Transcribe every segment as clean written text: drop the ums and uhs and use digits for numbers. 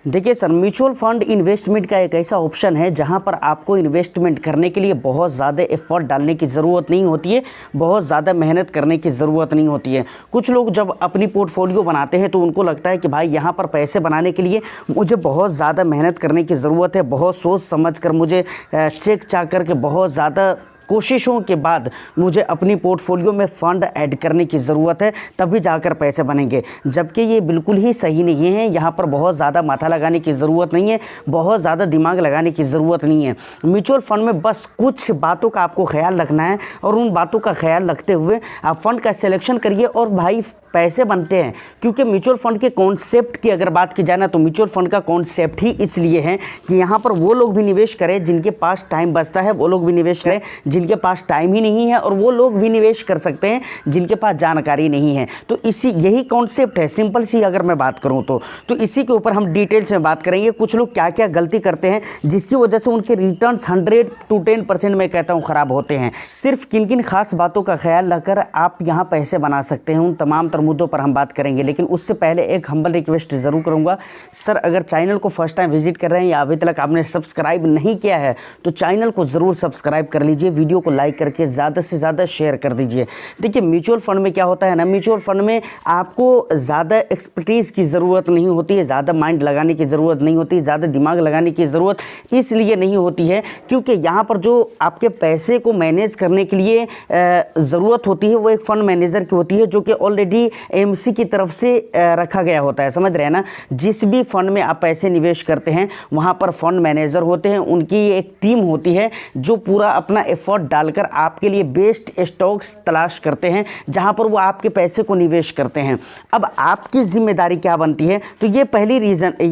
देखिए sir, mutual fund investment का एक ऐसा ऑप्शन है जहां पर आपको इन्वेस्टमेंट करने के लिए बहुत ज़्यादा एफर्ट डालने की ज़रूरत नहीं होती है, बहुत ज़्यादा मेहनत करने की ज़रूरत नहीं होती है। कुछ लोग जब अपनी पोर्टफोलियो बनाते हैं तो उनको लगता है कि भाई यहाँ पर पैसे बनाने के लिए मुझे बहुत ज़्यादा मेहनत करने की ज़रूरत है, बहुत सोच समझ कर मुझे चेक चाक करके बहुत ज़्यादा कोशिशों के बाद मुझे अपनी पोर्टफोलियो में फ़ंड ऐड करने की ज़रूरत है, तभी जाकर पैसे बनेंगे। जबकि ये बिल्कुल ही सही नहीं है। यहाँ पर बहुत ज़्यादा माथा लगाने की ज़रूरत नहीं है, बहुत ज़्यादा दिमाग लगाने की ज़रूरत नहीं है। म्यूचुअल फ़ंड में बस कुछ बातों का आपको ख्याल रखना है और उन बातों का ख्याल रखते हुए आप फ़ंड का सिलेक्शन करिए और भाई पैसे बनते हैं। क्योंकि म्यूचुअल फ़ंड के कॉन्सेप्ट की अगर बात की जाए ना, तो म्यूचुअल फ़ंड का कॉन्सेप्ट ही इसलिए है कि यहाँ पर वो लोग भी निवेश करें जिनके पास टाइम बचता है, वो लोग भी निवेश करें जिनके पास टाइम ही नहीं है, और वो लोग भी निवेश कर सकते हैं जिनके पास जानकारी नहीं है। तो यही कॉन्सेप्ट है, सिंपल सी अगर मैं बात करूँ तो इसी के ऊपर हम डिटेल्स में बात करेंगे। कुछ लोग क्या क्या गलती करते हैं जिसकी वजह से उनके रिटर्न्स 100 to 10% मैं कहता हूँ ख़राब होते हैं। सिर्फ किन किन खास बातों का ख्याल रखकर आप यहाँ पैसे बना सकते हैं, उन तमाम मुद्दों पर हम बात करेंगे। लेकिन उससे पहले एक हम्बल रिक्वेस्ट ज़रूर करूंगा सर, अगर चैनल को फर्स्ट टाइम विजिट कर रहे हैं या अभी तक आपने सब्सक्राइब नहीं किया है तो चैनल को ज़रूर सब्सक्राइब कर लीजिए, वीडियो को लाइक करके ज़्यादा से ज़्यादा शेयर कर दीजिए। देखिए म्यूचुअल फंड में क्या होता है ना, म्यूचुअल फंड में आपको ज़्यादा एक्सपर्टीज़ की ज़रूरत नहीं होती है, ज़्यादा माइंड लगाने की ज़रूरत नहीं होती, ज़्यादा दिमाग लगाने की ज़रूरत इसलिए नहीं होती है क्योंकि यहाँ पर जो आपके पैसे को मैनेज करने के लिए ज़रूरत होती है वो एक फ़ंड मैनेजर की होती है, जो कि ऑलरेडी एमसी की तरफ से रखा गया होता है। समझ रहे हैं ना, जिस भी फंड में आप पैसे निवेश करते हैं वहाँ पर फंड मैनेजर होते हैं, उनकी एक टीम होती है जो पूरा अपना एफर्ट डालकर आपके लिए बेस्ट स्टॉक्स तलाश करते हैं जहाँ पर वो आपके पैसे को निवेश करते हैं। अब आपकी जिम्मेदारी क्या बनती है, तो ये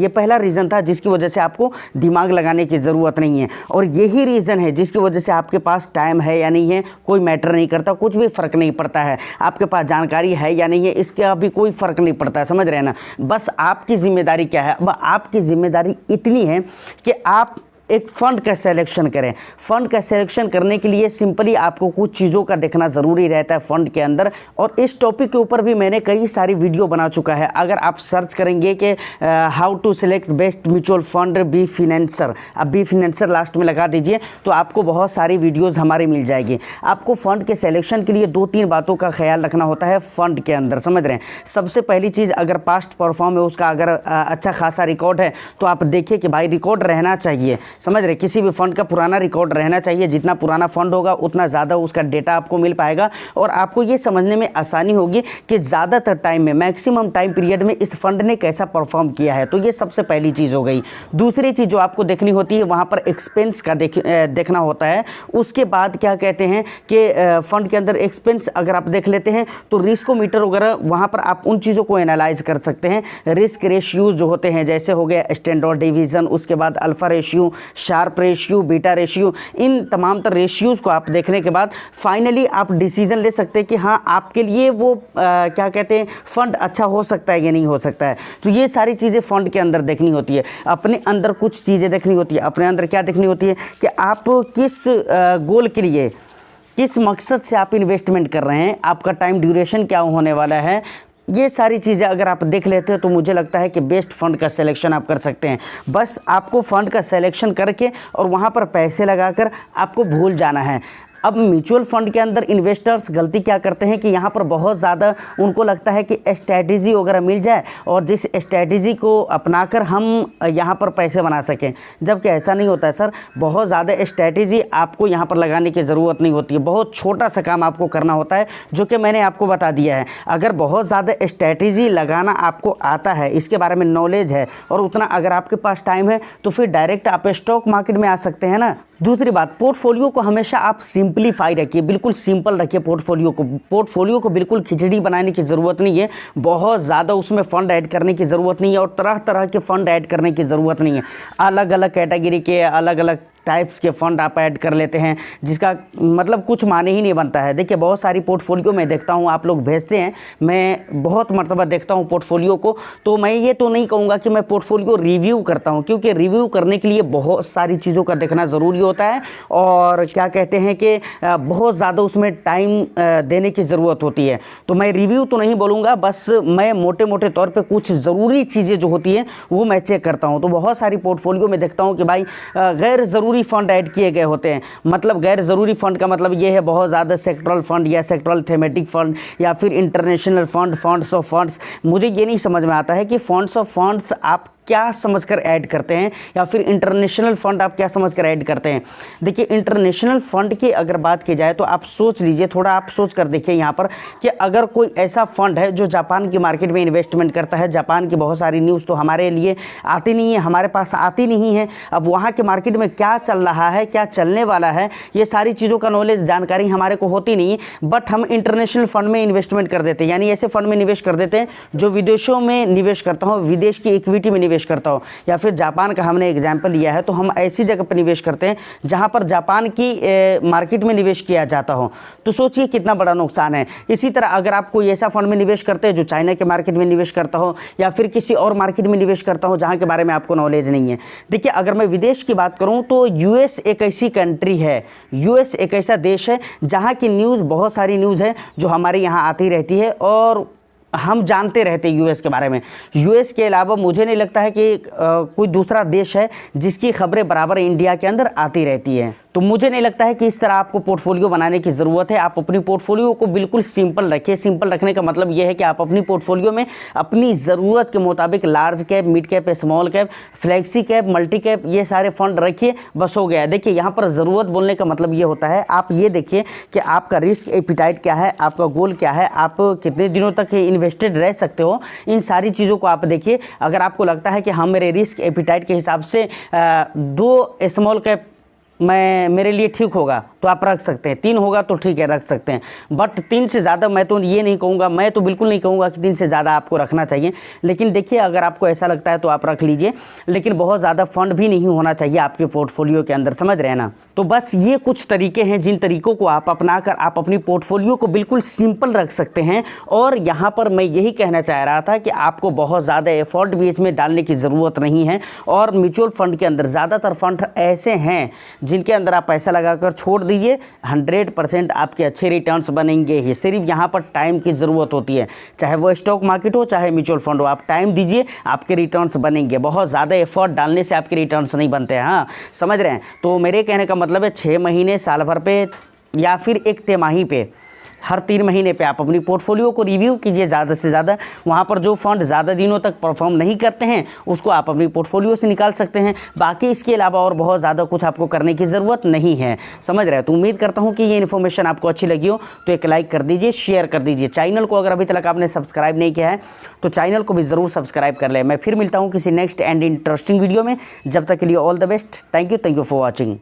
पहला रीज़न था जिसकी वजह से आपको दिमाग लगाने की ज़रूरत नहीं है, और यही रीज़न है जिसकी वजह से आपके पास टाइम है या नहीं है कोई मैटर नहीं करता, कुछ भी फ़र्क नहीं पड़ता है। आपके पास जानकारी है या नहीं है इसका भी कोई फ़र्क नहीं पड़ता है। समझ रहे हैं ना, बस आपकी ज़िम्मेदारी क्या है। अब आपकी ज़िम्मेदारी इतनी है कि आप एक फ़ंड का सिलेक्शन करें। फ़ंड का सिलेक्शन करने के लिए सिंपली आपको कुछ चीज़ों का देखना ज़रूरी रहता है फ़ंड के अंदर, और इस टॉपिक के ऊपर भी मैंने कई सारी वीडियो बना चुका है। अगर आप सर्च करेंगे कि how to select best mutual fund Be Financer, अब बी फिनेंसर लास्ट में लगा दीजिए तो आपको बहुत सारी वीडियोज़ हमारी मिल जाएगी। आपको फ़ंड के सिलेक्शन के लिए 2-3 बातों का ख्याल रखना होता है फ़ंड के अंदर। समझ रहे हैं, सबसे पहली चीज़, अगर पास्ट परफॉर्म है उसका अगर अच्छा खासा रिकॉर्ड है तो आप देखिए कि भाई रिकॉर्ड रहना चाहिए। समझ रहे, किसी भी फंड का पुराना रिकॉर्ड रहना चाहिए। जितना पुराना फंड होगा उतना ज़्यादा उसका डेटा आपको मिल पाएगा और आपको ये समझने में आसानी होगी कि ज़्यादातर टाइम में, मैक्सिमम टाइम पीरियड में इस फंड ने कैसा परफॉर्म किया है। तो ये सबसे पहली चीज़ हो गई। दूसरी चीज़ जो आपको देखनी होती है वहाँ पर एक्सपेंस का देखना होता है। उसके बाद क्या कहते हैं कि फंड के अंदर एक्सपेंस अगर आप देख लेते हैं तो रिस्कोमीटर वगैरह वहाँ पर आप उन चीज़ों को एनालाइज कर सकते हैं। रिस्क रेशियोज जो होते हैं, जैसे हो गया स्टैंडर्ड डिवीज़न, उसके बाद alpha ratio, Sharpe ratio, beta ratio, इन तमाम तर रेशियोज़ को आप देखने के बाद फाइनली आप डिसीजन ले सकते हैं कि हाँ आपके लिए वो क्या कहते हैं फंड अच्छा हो सकता है या नहीं हो सकता है। तो ये सारी चीज़ें फंड के अंदर देखनी होती है। अपने अंदर कुछ चीज़ें देखनी होती है। अपने अंदर क्या देखनी होती है कि आप किस गोल के लिए, किस मकसद से आप इन्वेस्टमेंट कर रहे हैं, आपका टाइम ड्यूरेशन क्या होने वाला है। ये सारी चीज़ें अगर आप देख लेते हो तो मुझे लगता है कि बेस्ट फ़ंड का सिलेक्शन आप कर सकते हैं। बस आपको फ़ंड का सिलेक्शन करके और वहाँ पर पैसे लगाकर आपको भूल जाना है। अब म्यूचुअल फंड के अंदर इन्वेस्टर्स गलती क्या करते हैं कि यहाँ पर बहुत ज़्यादा उनको लगता है कि स्ट्रैटेजी वगैरह मिल जाए और जिस स्ट्रैटेजी को अपनाकर हम यहाँ पर पैसे बना सकें, जबकि ऐसा नहीं होता है सर। बहुत ज़्यादा स्ट्रैटेजी आपको यहाँ पर लगाने की ज़रूरत नहीं होती है। बहुत छोटा सा काम आपको करना होता है जो कि मैंने आपको बता दिया है। अगर बहुत ज़्यादा स्ट्रैटेजी लगाना आपको आता है, इसके बारे में नॉलेज है और उतना अगर आपके पास टाइम है तो फिर डायरेक्ट आप स्टॉक मार्केट में आ सकते हैं ना। दूसरी बात, पोर्टफोलियो को हमेशा आप सिंपलीफाई रखिए, बिल्कुल सिंपल रखिए पोर्टफोलियो को बिल्कुल खिचड़ी बनाने की ज़रूरत नहीं है। बहुत ज़्यादा उसमें फ़ंड ऐड करने की ज़रूरत नहीं है और तरह तरह के फ़ंड ऐड करने की ज़रूरत नहीं है। अलग अलग कैटेगरी के, अलग अलग टाइप्स के फंड आप ऐड कर लेते हैं, जिसका मतलब कुछ माने ही नहीं बनता है। देखिए बहुत सारी पोर्टफोलियो मैं देखता हूँ, आप लोग भेजते हैं, मैं बहुत मर्तबा देखता हूँ पोर्टफोलियो को, तो मैं ये तो नहीं कहूँगा कि मैं पोर्टफोलियो रिव्यू करता हूँ, क्योंकि रिव्यू करने के लिए बहुत सारी चीज़ों का देखना ज़रूरी होता है और क्या कहते हैं कि बहुत ज़्यादा उसमें टाइम देने की ज़रूरत होती है। तो मैं रिव्यू तो नहीं बोलूँगा, बस मैं मोटे मोटे तौर पर कुछ ज़रूरी चीज़ें जो होती हैं वो मैं चेक करता हूँ। तो बहुत सारी पोर्टफोलियो में देखता हूँ कि भाई गैर ज़रूरी फंड ऐड किए गए होते हैं। मतलब गैर ज़रूरी फंड का मतलब ये है बहुत ज़्यादा सेक्टरल फंड या सेक्टरल थेमेटिक फंड या फिर international fund, funds of funds. मुझे ये नहीं समझ में आता है कि फंड्स ऑफ फंड्स आप क्या समझकर ऐड करते हैं या फिर इंटरनेशनल फंड आप क्या समझकर ऐड करते हैं। देखिए इंटरनेशनल फंड की अगर बात की जाए तो आप सोच लीजिए, थोड़ा आप सोच कर देखिए यहाँ पर कि अगर कोई ऐसा फंड है जो जापान की मार्केट में इन्वेस्टमेंट करता है। जापान की बहुत सारी न्यूज़ तो हमारे लिए आती नहीं है, हमारे पास आती नहीं है। अब वहाँ के मार्केट में क्या चल रहा है, क्या चलने वाला है, ये सारी चीज़ों का नॉलेज, जानकारी हमारे को होती नहीं है, बट हम इंटरनेशनल फंड में इन्वेस्टमेंट कर देते हैं, यानी ऐसे फंड में निवेश कर देते हैं जो विदेशों में निवेश करता हो, विदेश की इक्विटी में निवेश करता हो। या फिर जापान का हमने एग्जाम्पल लिया है, तो हम ऐसी जगह पर निवेश करते हैं जहां पर जापान की मार्केट में निवेश किया जाता हो। तो सोचिए कितना बड़ा नुकसान है। इसी तरह अगर आप कोई ऐसा फंड में निवेश करते हैं जो चाइना के मार्केट में निवेश करता हो या फिर किसी और मार्केट में निवेश करता हो जहां के बारे में आपको नॉलेज नहीं है। देखिए अगर मैं विदेश की बात करूं तो यूएस एक ऐसी कंट्री है, यूएस एक ऐसा देश है जहां की न्यूज़, बहुत सारी न्यूज़ है जो हमारे यहाँ आती रहती है और हम जानते रहते हैं यूएस के बारे में। यूएस के अलावा मुझे नहीं लगता है कि कोई दूसरा देश है जिसकी खबरें बराबर इंडिया के अंदर आती रहती हैं। तो मुझे नहीं लगता है कि इस तरह आपको पोर्टफोलियो बनाने की ज़रूरत है। आप अपनी पोर्टफोलियो को बिल्कुल सिंपल रखिए। सिंपल रखने का मतलब यह है कि आप अपनी पोर्टफोलियो में अपनी ज़रूरत के मुताबिक large cap, mid cap, small cap, flexi cap, multi cap, ये सारे फंड रखिए, बस हो गया। देखिए यहाँ पर ज़रूरत बोलने का मतलब ये होता है, आप ये देखिए कि आपका रिस्क एपिटाइट क्या है, आपका गोल क्या है, आप कितने दिनों तक इन्वेस्टेड रह सकते हो, इन सारी चीज़ों को आप देखिए। अगर आपको लगता है कि हाँ मेरे रिस्क एपिटाइट के हिसाब से 2 स्मॉल कैप मेरे लिए ठीक होगा तो आप रख सकते हैं, 3 होगा तो ठीक है रख सकते हैं, बट 3 से ज़्यादा मैं तो ये नहीं कहूँगा, मैं तो बिल्कुल नहीं कहूँगा कि 3 से ज़्यादा आपको रखना चाहिए। लेकिन देखिए अगर आपको ऐसा लगता है तो आप रख लीजिए, लेकिन बहुत ज़्यादा फंड भी नहीं होना चाहिए आपके पोर्टफोलियो के अंदर, समझ रहे हैं ना। तो बस ये कुछ तरीके हैं जिन तरीक़ों को आप अपनाकर आप अपनी पोर्टफोलियो को बिल्कुल सिंपल रख सकते हैं। और यहाँ पर मैं यही कहना चाह रहा था कि आपको बहुत ज़्यादा एफर्ट भी इसमें डालने की ज़रूरत नहीं है। और म्यूचुअल फंड के अंदर ज़्यादातर फंड ऐसे हैं जिनके अंदर आप पैसा लगाकर छोड़ दीजिए, 100% आपके अच्छे रिटर्न्स बनेंगे ही। सिर्फ यहाँ पर टाइम की ज़रूरत होती है, चाहे वो स्टॉक मार्केट हो चाहे म्यूचुअल फंड हो, आप टाइम दीजिए, आपके रिटर्न्स बनेंगे। बहुत ज़्यादा एफर्ट डालने से आपके रिटर्न्स नहीं बनते हैं, हाँ समझ रहे हैं। तो मेरे कहने का मतलब है 6 महीने, साल भर पे या फिर 1 तिमाही पे, हर 3 महीने पे आप अपनी पोर्टफोलियो को रिव्यू कीजिए ज़्यादा से ज़्यादा। वहाँ पर जो फंड ज़्यादा दिनों तक परफॉर्म नहीं करते हैं उसको आप अपनी पोर्टफोलियो से निकाल सकते हैं। बाकी इसके अलावा और बहुत ज़्यादा कुछ आपको करने की ज़रूरत नहीं है, समझ रहे हो। तो उम्मीद करता हूँ कि ये इन्फॉर्मेशन आपको अच्छी लगी हो, तो एक लाइक कर दीजिए, शेयर कर दीजिए। चैनल को अगर अभी तक आपने सब्सक्राइब नहीं किया है तो चैनल को भी ज़रूर सब्सक्राइब कर लें। मैं फिर मिलता हूँ किसी नेक्स्ट एंड इंटरेस्टिंग वीडियो में, जब तक के लिए all the best. Thank you for watching.